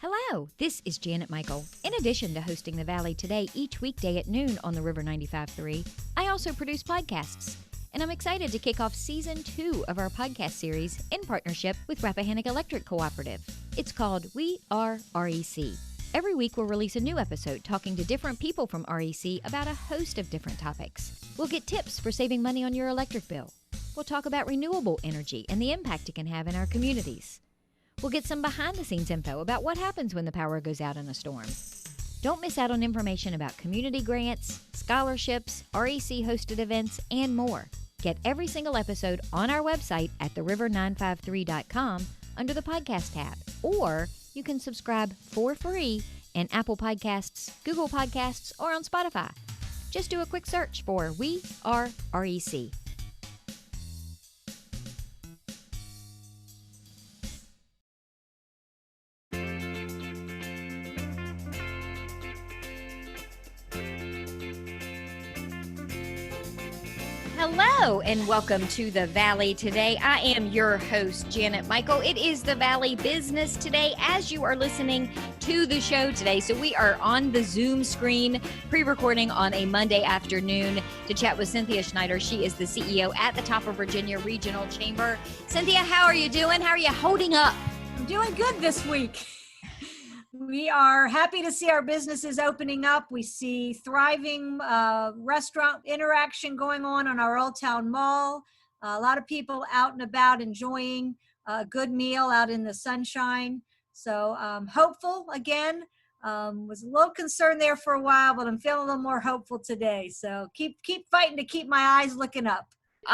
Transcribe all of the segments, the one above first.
Hello, this is Janet Michael. In addition to hosting The Valley Today each weekday at noon on the River 95.3, I also produce podcasts. And I'm excited to kick off Season 2 of our podcast series in partnership with Rappahannock Electric Cooperative. It's called We Are REC. Every week we'll release a new episode talking to different people from REC about a host of different topics. We'll get tips for saving money on your electric bill. We'll talk about renewable energy and the impact it can have in our communities. We'll get some behind-the-scenes info about what happens when the power goes out in a storm. Don't miss out on information about community grants, scholarships, REC-hosted events, and more. Get every single episode on our website at theriver953.com under the podcast tab, or you can subscribe for free in Apple Podcasts, Google Podcasts, or on Spotify. Just do a quick search for We Are REC. Hello and welcome to The Valley Today. I am your host, Janet Michael. It is The Valley Business Today as you are listening to the show today. So we are on the Zoom screen, pre-recording on a Monday afternoon to chat with Cynthia Schneider. She is the CEO at the Top of Virginia Regional Chamber. Cynthia, how are you doing? How are you holding up? I'm doing good this week. We are happy to see our businesses opening up. We see thriving restaurant interaction going on our Old Town Mall. A lot of people out and about enjoying a good meal out in the sunshine. So hopeful again. Was a little concerned there for a while, but I'm feeling a little more hopeful today. So keep fighting to keep my eyes looking up.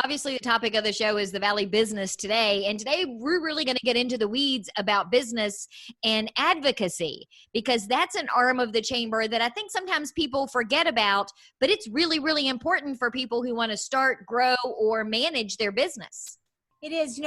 Obviously, the topic of the show is the Valley Business Today. And today we're really going to get into the weeds about business and advocacy, because that's an arm of the chamber that I think sometimes people forget about, but it's really, really important for people who want to start, grow, or manage their business. It is,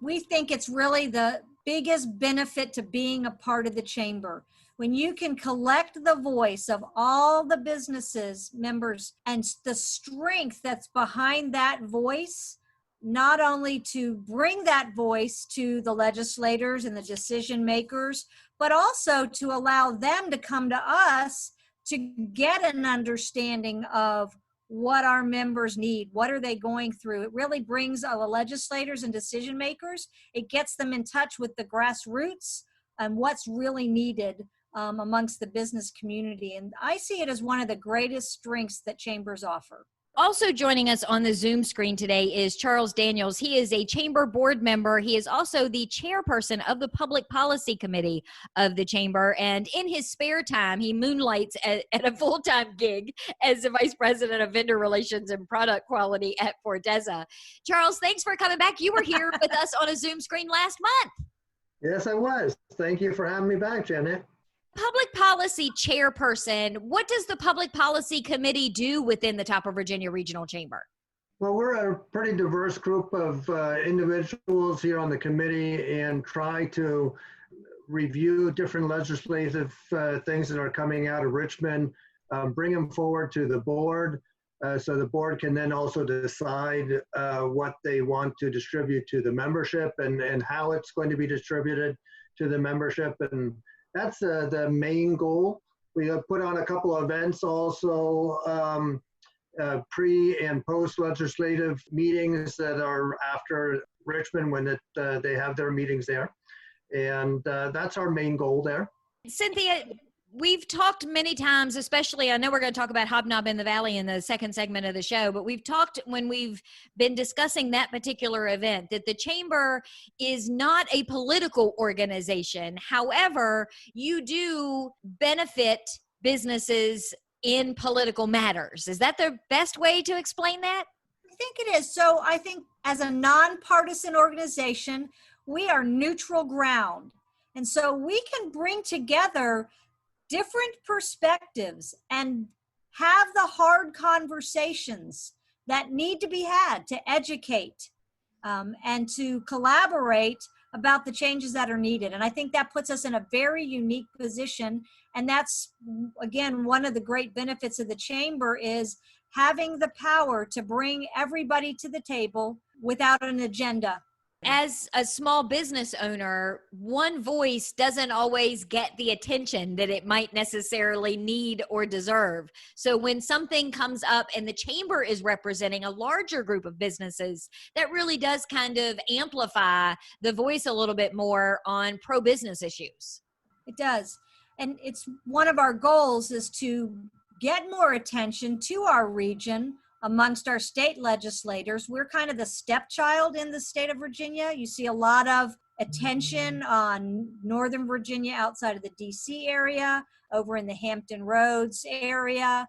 we think it's really the biggest benefit to being a part of the chamber. When you can collect the voice of all the businesses members and the strength that's behind that voice, not only to bring that voice to the legislators and the decision makers, but also to allow them to come to us to get an understanding of what our members need, what are they going through. It really brings the legislators and decision makers, it gets them in touch with the grassroots and what's really needed amongst the business community. And I see it as one of the greatest strengths that chambers offer. Also joining us on the Zoom screen today is Charles Daniels. He is a chamber board member. He is also the chairperson of the Public Policy Committee of the chamber. And in his spare time, he moonlights at a full-time gig as the vice president of vendor relations and product quality at Forteza. Charles, thanks for coming back. You were here with us on a Zoom screen last month. Yes, I was. Thank you for having me back, Janet. Public Policy Chairperson, what does the Public Policy Committee do within the Top of Virginia Regional Chamber? Well, we're a pretty diverse group of individuals here on the committee and try to review different legislative things that are coming out of Richmond, bring them forward to the board so the board can then also decide what they want to distribute to the membership and how it's going to be distributed to the membership. And that's the main goal. We have put on a couple of events also, pre and post legislative meetings that are after Richmond when they have their meetings there. And that's our main goal there. Cynthia, we've talked many times, especially, I know we're going to talk about Hobnob in the Valley in the second segment of the show, but we've talked when we've been discussing that particular event that the chamber is not a political organization. However, you do benefit businesses in political matters. Is that the best way to explain that? I think it is. So I think as a nonpartisan organization, we are neutral ground. And so we can bring together different perspectives and have the hard conversations that need to be had to educate and to collaborate about the changes that are needed. And I think that puts us in a very unique position. And that's, again, one of the great benefits of the chamber is having the power to bring everybody to the table without an agenda. As a small business owner, one voice doesn't always get the attention that it might necessarily need or deserve. So when something comes up and the chamber is representing a larger group of businesses, that really does kind of amplify the voice a little bit more on pro-business issues. It does. And it's one of our goals is to get more attention to our region amongst our state legislators. We're kind of the stepchild in the state of Virginia. You see a lot of attention on Northern Virginia outside of the DC area, over in the Hampton Roads area,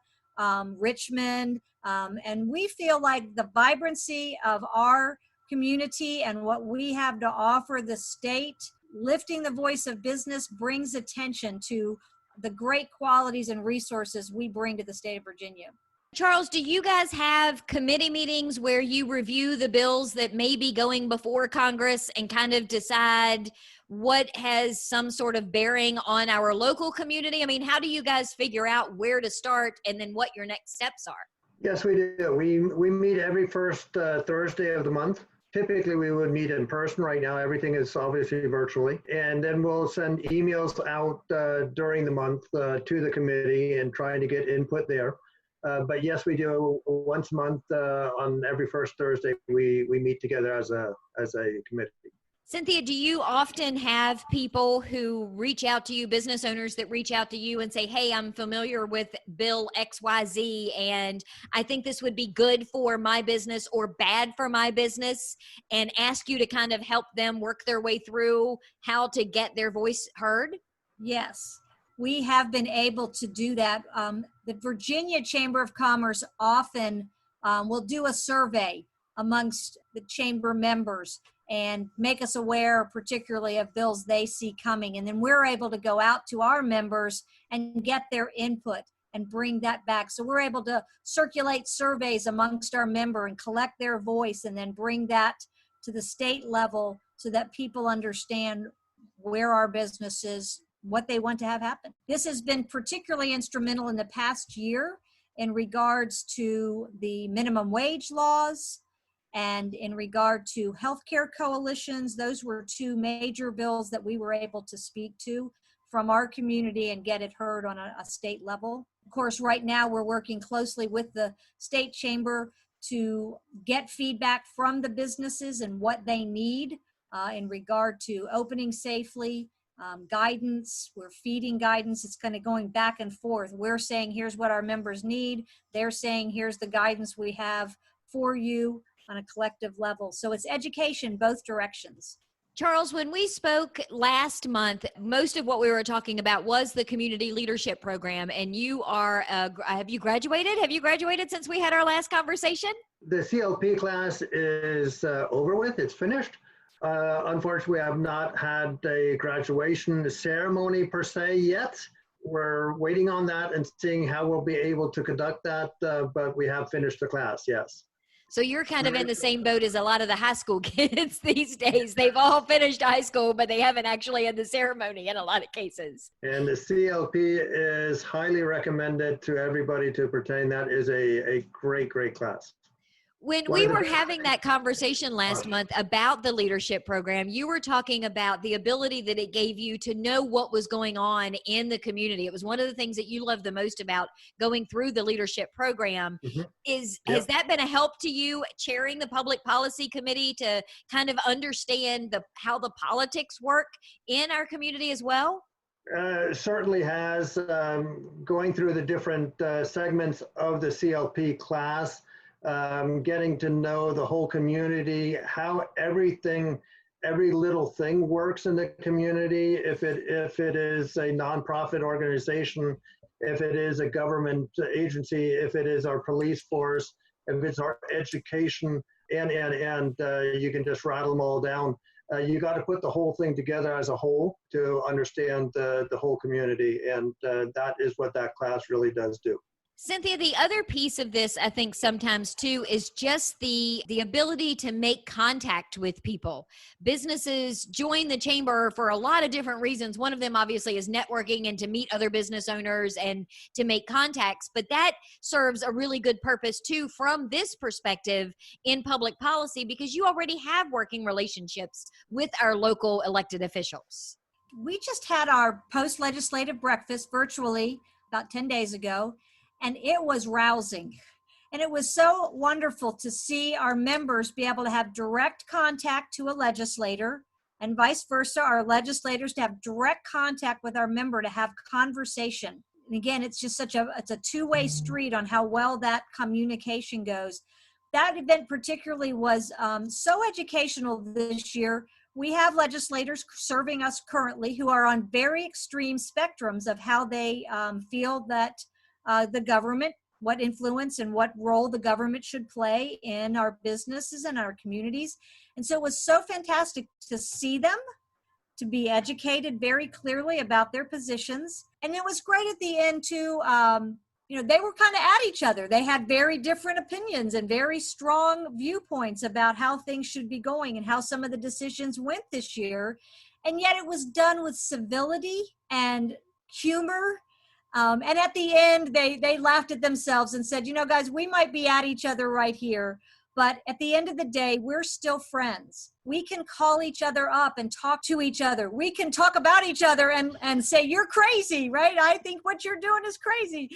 Richmond. And we feel like the vibrancy of our community and what we have to offer the state, lifting the voice of business, brings attention to the great qualities and resources we bring to the state of Virginia. Charles, do you guys have committee meetings where you review the bills that may be going before Congress and kind of decide what has some sort of bearing on our local community? I mean, how do you guys figure out where to start and then what your next steps are? Yes, we do. We meet every first Thursday of the month. Typically, we would meet in person. Right now, everything is obviously virtually. And then we'll send emails out during the month to the committee and trying to get input there. But yes, we do once a month on every first Thursday. We meet together as a committee. Cynthia, do you often have people who reach out to you, business owners that reach out to you and say, hey, I'm familiar with Bill XYZ and I think this would be good for my business or bad for my business, and ask you to kind of help them work their way through how to get their voice heard? Yes, we have been able to do that. The Virginia Chamber of Commerce often will do a survey amongst the chamber members and make us aware particularly of bills they see coming. And then we're able to go out to our members and get their input and bring that back. So we're able to circulate surveys amongst our member and collect their voice and then bring that to the state level so that people understand where our business is, what they want to have happen. This has been particularly instrumental in the past year in regards to the minimum wage laws and in regard to healthcare coalitions. Those were two major bills that we were able to speak to from our community and get it heard on a state level. Of course, right now we're working closely with the state chamber to get feedback from the businesses and what they need in regard to opening safely, guidance. We're feeding guidance. It's kind of going back and forth. We're saying, here's what our members need. They're saying, here's the guidance we have for you on a collective level. So it's education both directions. Charles, when we spoke last month, most of what we were talking about was the community leadership program. And you are, have you graduated? Have you graduated since we had our last conversation? The CLP class is over with. It's finished. Unfortunately, I have not had a graduation ceremony per se yet. We're waiting on that and seeing how we'll be able to conduct that, but we have finished the class, yes. So you're kind of in the same boat as a lot of the high school kids these days. They've all finished high school, but they haven't actually had the ceremony in a lot of cases. And the CLP is highly recommended to everybody to pertain. That is a great, great class. When we were having that conversation last month about the leadership program, you were talking about the ability that it gave you to know what was going on in the community. It was one of the things that you loved the most about going through the leadership program. Has that been a help to you, chairing the public policy committee, to kind of understand how the politics work in our community as well? Certainly has. Going through the different segments of the CLP class, getting to know the whole community, how every little thing works in the community. If it is a nonprofit organization, if it is a government agency, if it is our police force, if it's our education, and you can just rattle them all down. You got to put the whole thing together as a whole to understand the whole community, and that is what that class really does do. Cynthia, the other piece of this, I think sometimes too, is just the ability to make contact with people. Businesses join the chamber for a lot of different reasons. One of them obviously is networking and to meet other business owners and to make contacts, but that serves a really good purpose too from this perspective in public policy, because you already have working relationships with our local elected officials. We just had our post-legislative breakfast virtually about 10 days ago, and it was rousing. And it was so wonderful to see our members be able to have direct contact to a legislator, and vice versa, our legislators to have direct contact with our member to have conversation. And again, it's just it's a two-way street on how well that communication goes. That event particularly was so educational this year. We have legislators serving us currently who are on very extreme spectrums of how they feel that the government, what influence and what role the government should play in our businesses and our communities. And so it was so fantastic to see them, to be educated very clearly about their positions. And it was great at the end too. They were kind of at each other. They had very different opinions and very strong viewpoints about how things should be going and how some of the decisions went this year. And yet it was done with civility and humor. And at the end, they laughed at themselves and said, guys, we might be at each other right here, but at the end of the day, we're still friends. We can call each other up and talk to each other. We can talk about each other and say, you're crazy, right? I think what you're doing is crazy.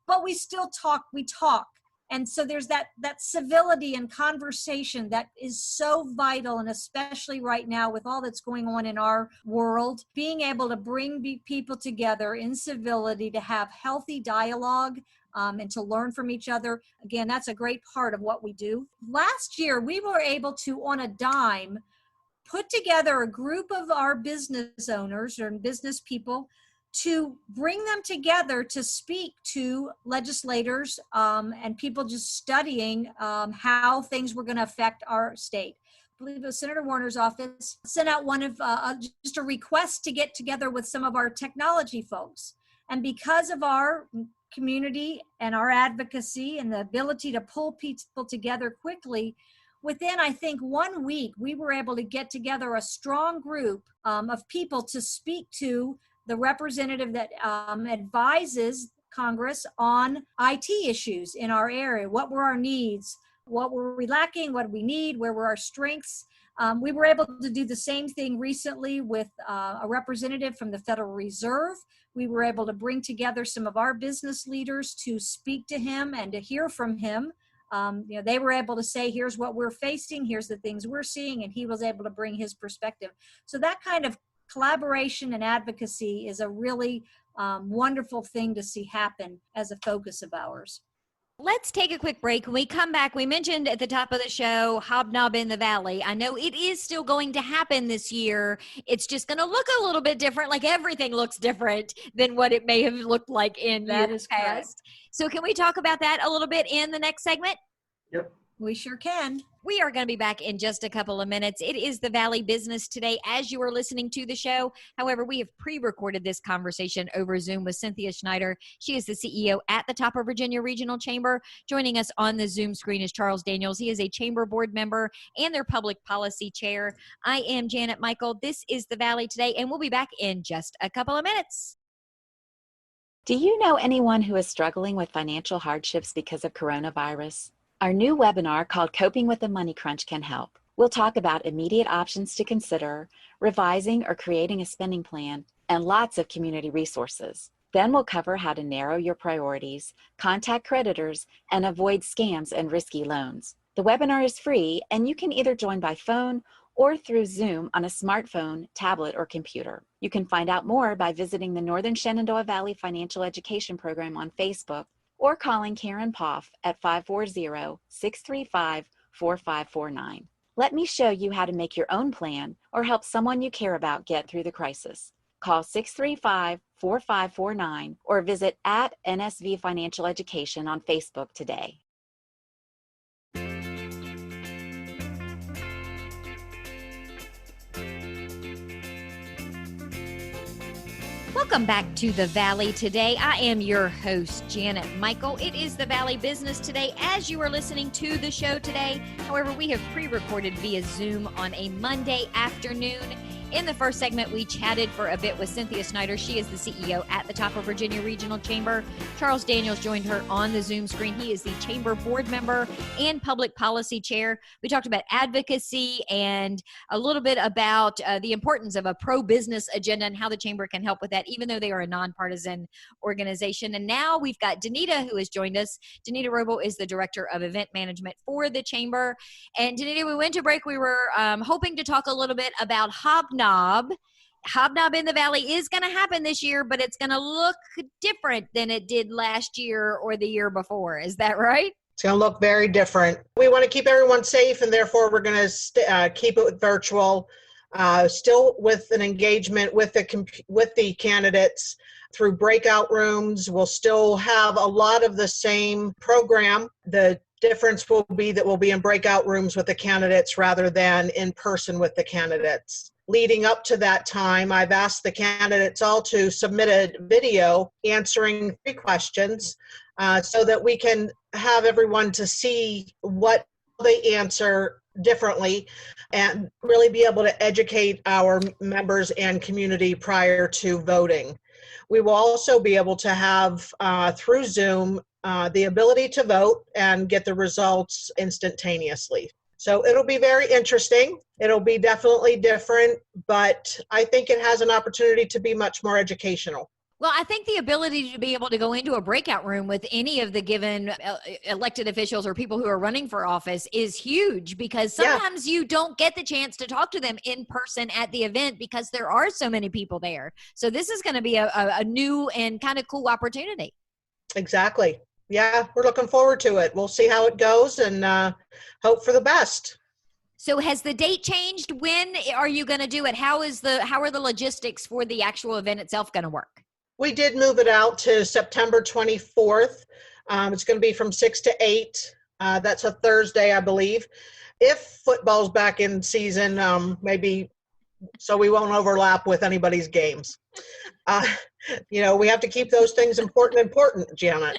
But we still talk, we talk. And so there's that civility and conversation that is so vital, and especially right now with all that's going on in our world, being able to bring people together in civility to have healthy dialogue and to learn from each other. Again, that's a great part of what we do. Last year, we were able to, on a dime, put together a group of our business owners or business people to bring them together to speak to legislators and people just studying how things were going to affect our state. I believe it was Senator Warner's office sent out one of just a request to get together with some of our technology folks. And because of our community and our advocacy and the ability to pull people together quickly, within, I think, 1 week, we were able to get together a strong group of people to speak to the representative that advises Congress on IT issues in our area. What were our needs? What were we lacking? What do we need? Where were our strengths? We were able to do the same thing recently with a representative from the Federal Reserve. We were able to bring together some of our business leaders to speak to him and to hear from him. They were able to say, here's what we're facing, here's the things we're seeing, and he was able to bring his perspective. So that kind of collaboration and advocacy is a really wonderful thing to see happen as a focus of ours. Let's take a quick break. When we come back, we mentioned at the top of the show, Hobnob in the Valley. I know it is still going to happen this year. It's just going to look a little bit different, like everything looks different than what it may have looked like in years past. So can we talk about that a little bit in the next segment? Yep. We sure can. We are going to be back in just a couple of minutes. It is the Valley Business Today as you are listening to the show. However, we have pre-recorded this conversation over Zoom with Cynthia Schneider. She is the CEO at the Topper Virginia Regional Chamber. Joining us on the Zoom screen is Charles Daniels. He is a chamber board member and their public policy chair. I am Janet Michael. This is the Valley Today, and we'll be back in just a couple of minutes. Do you know anyone who is struggling with financial hardships because of coronavirus? Our new webinar called Coping with the Money Crunch can help. We'll talk about immediate options to consider, revising or creating a spending plan, and lots of community resources. Then we'll cover how to narrow your priorities, contact creditors, and avoid scams and risky loans. The webinar is free, and you can either join by phone or through Zoom on a smartphone, tablet, or computer. You can find out more by visiting the Northern Shenandoah Valley Financial Education Program on Facebook or calling Karen Poff at 540-635-4549. Let me show you how to make your own plan or help someone you care about get through the crisis. Call 635-4549 or visit @NSV Financial Education on Facebook today. Welcome back to the Valley Today. I am your host, Janet Michael. It is the Valley Business Today as you are listening to the show today. However, we have pre-recorded via Zoom on a Monday afternoon. In the first segment, we chatted for a bit with Cynthia Snyder. She is the CEO at the Top of Virginia Regional Chamber. Charles Daniels joined her on the Zoom screen. He is the Chamber board member and public policy chair. We talked about advocacy and a little bit about the importance of a pro-business agenda and how the Chamber can help with that, even though they are a nonpartisan organization. And now we've got Danita, who has joined us. Danita Robo is the Director of Event Management for the Chamber. And Danita, we went to break. We were hoping to talk a little bit about Hobnob. Hobnob in the Valley is going to happen this year, but it's going to look different than it did last year or the year before. Is that right? It's going to look very different. We want to keep everyone safe, and therefore we're going to keep it virtual, still with an engagement with the candidates through breakout rooms. We'll still have a lot of the same program. The difference will be that we'll be in breakout rooms with the candidates rather than in person with the candidates. Leading up to that time, I've asked the candidates all to submit a video answering 3 questions so that we can have everyone to see what they answer differently and really be able to educate our members and community prior to voting. We will also be able to have, through Zoom, the ability to vote and get the results instantaneously. So it'll be very interesting. It'll be definitely different, but I think it has an opportunity to be much more educational. Well, I think the ability to be able to go into a breakout room with any of the given elected officials or people who are running for office is huge, because sometimes you don't get the chance to talk to them in person at the event because there are so many people there. So this is going to be a new and kind of cool opportunity. Exactly. Yeah, we're looking forward to it. We'll see how it goes and hope for the best. So has the date changed? When are you going to do it? How are the logistics for the actual event itself going to work? We did move it out to September 24th. It's going to be from 6 to 8. That's a Thursday, I believe. If football's back in season, maybe so we won't overlap with anybody's games. We have to keep those things important, Janet.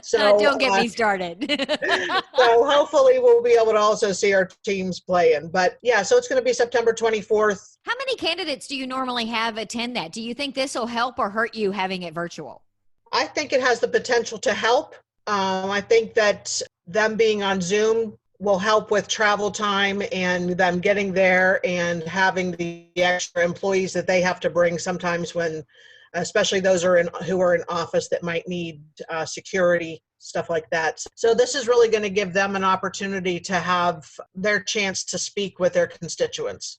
So don't get me started. So hopefully we'll be able to also see our teams playing. But yeah, so it's going to be September 24th. How many candidates do you normally have attend that? Do you think this will help or hurt you having it virtual? I think it has the potential to help. I think that them being on Zoom will help with travel time and them getting there and having the extra employees that they have to bring sometimes when, especially those who are in office that might need security, stuff like that. So this is really going to give them an opportunity to have their chance to speak with their constituents.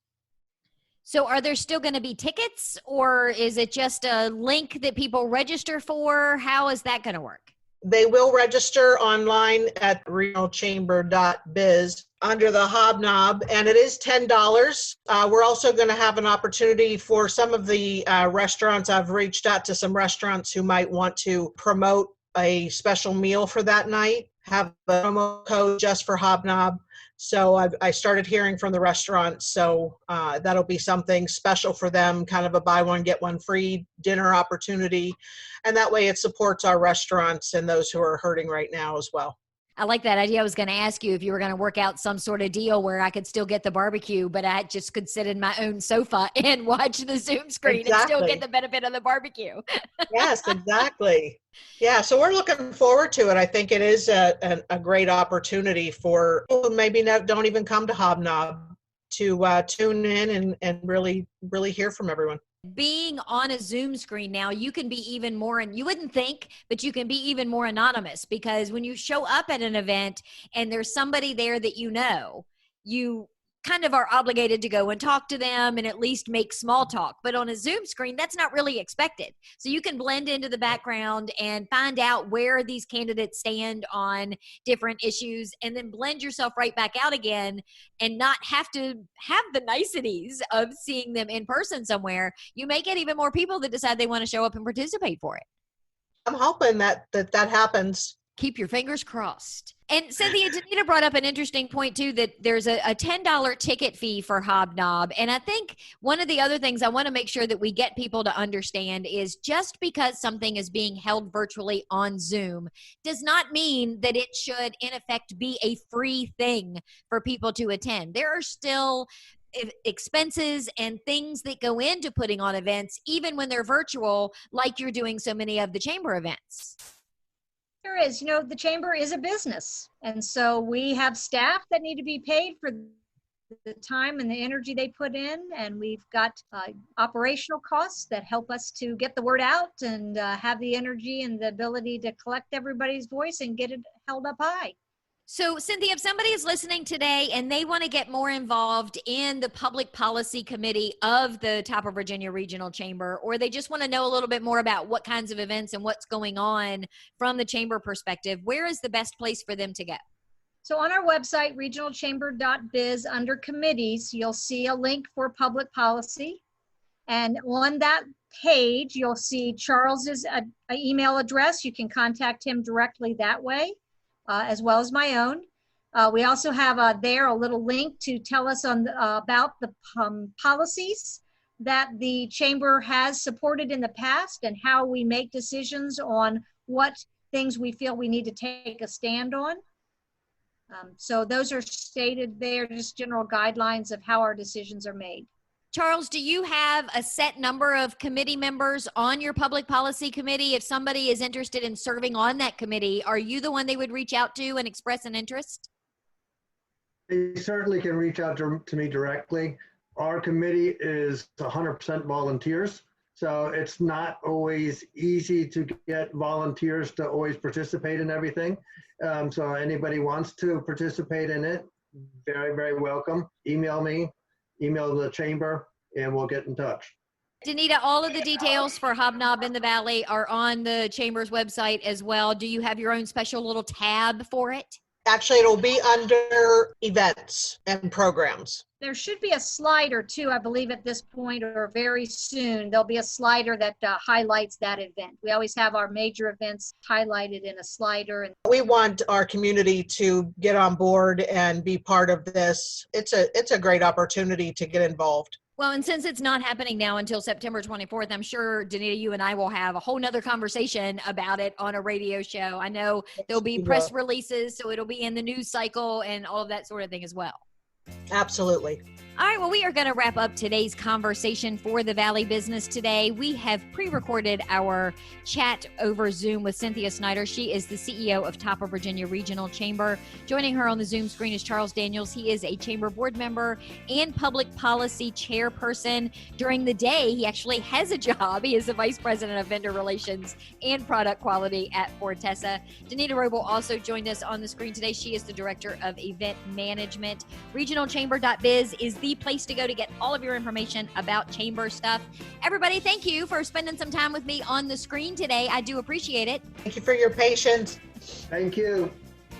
So are there still going to be tickets, or is it just a link that people register for? How is that going to work? They will register online at regionalchamber.biz under the Hobnob, and it is $10. We're also going to have an opportunity for some of the restaurants. I've reached out to some restaurants who might want to promote a special meal for that night, have a promo code just for Hobnob. So I started hearing from the restaurants, so that'll be something special for them, kind of a buy one, get one free dinner opportunity. And that way it supports our restaurants and those who are hurting right now as well. I like that idea. I was going to ask you if you were going to work out some sort of deal where I could still get the barbecue, but I just could sit in my own sofa and watch the Zoom screen and still get the benefit of the barbecue. Yes, exactly. Yeah, so we're looking forward to it. I think it is a great opportunity for people who maybe don't even come to Hobnob to tune in and really, really hear from everyone. Being on a Zoom screen now, you can be even more, and you wouldn't think, but you can be even more anonymous, because when you show up at an event and there's somebody there that you kind of are obligated to go and talk to them and at least make small talk. But on a Zoom screen, that's not really expected. So you can blend into the background and find out where these candidates stand on different issues, and then blend yourself right back out again and not have to have the niceties of seeing them in person somewhere. You may get even more people that decide they want to show up and participate for it. I'm hoping that happens. Keep your fingers crossed. And Cynthia, Danita brought up an interesting point too, that there's a $10 ticket fee for Hobnob. And I think one of the other things I want to make sure that we get people to understand is just because something is being held virtually on Zoom does not mean that it should in effect be a free thing for people to attend. There are still expenses and things that go into putting on events, even when they're virtual, like you're doing so many of the chamber events. There is, the chamber is a business. And so we have staff that need to be paid for the time and the energy they put in. And we've got operational costs that help us to get the word out and have the energy and the ability to collect everybody's voice and get it held up high. So, Cynthia, if somebody is listening today and they want to get more involved in the public policy committee of the Top of Virginia Regional Chamber, or they just want to know a little bit more about what kinds of events and what's going on from the chamber perspective, where is the best place for them to go? So on our website, regionalchamber.biz, under committees, you'll see a link for public policy. And on that page, you'll see Charles's email address. You can contact him directly that way. As well as my own. We also have there a little link to tell us about the policies that the chamber has supported in the past and how we make decisions on what things we feel we need to take a stand on. So those are stated there, just general guidelines of how our decisions are made. Charles, do you have a set number of committee members on your public policy committee? If somebody is interested in serving on that committee, are you the one they would reach out to and express an interest? They certainly can reach out to me directly. Our committee is 100% volunteers, so it's not always easy to get volunteers to always participate in everything. So anybody wants to participate in it, very, very welcome. Email me. Email the chamber, and we'll get in touch. Danita, all of the details for Hobnob in the Valley are on the chamber's website as well. Do you have your own special little tab for it? Actually, it'll be under events and programs. There should be a slider too, I believe at this point or very soon, there'll be a slider that highlights that event. We always have our major events highlighted in a slider. We want our community to get on board and be part of this. It's a great opportunity to get involved. Well, and since it's not happening now until September 24th, I'm sure, Danita, you and I will have a whole nother conversation about it on a radio show. I know there'll be press releases, so it'll be in the news cycle and all of that sort of thing as well. Absolutely. All right, well, we are going to wrap up today's conversation for the Valley Business today. We have pre-recorded our chat over Zoom with Cynthia Snyder. She is the CEO of Top of Virginia Regional Chamber. Joining her on the Zoom screen is Charles Daniels. He is a chamber board member and public policy chairperson. During the day, he actually has a job. He is the vice president of vendor relations and product quality at Fortessa. Danita Roble also joined us on the screen today. She is the director of event management. Regionalchamber.biz is the place to go to get all of your information about chamber stuff. Everybody, thank you for spending some time with me on the screen today. I do appreciate it. Thank you for your patience. Thank you.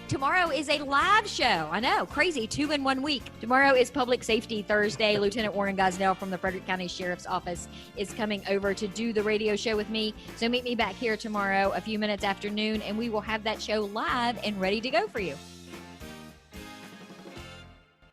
Tomorrow is a live show. I know, crazy, 2 in 1 week. Tomorrow is Public Safety Thursday. Lieutenant Warren Gosnell from the Frederick County Sheriff's Office is coming over to do the radio show with me. So meet me back here tomorrow a few minutes after noon, and we will have that show live and ready to go for you.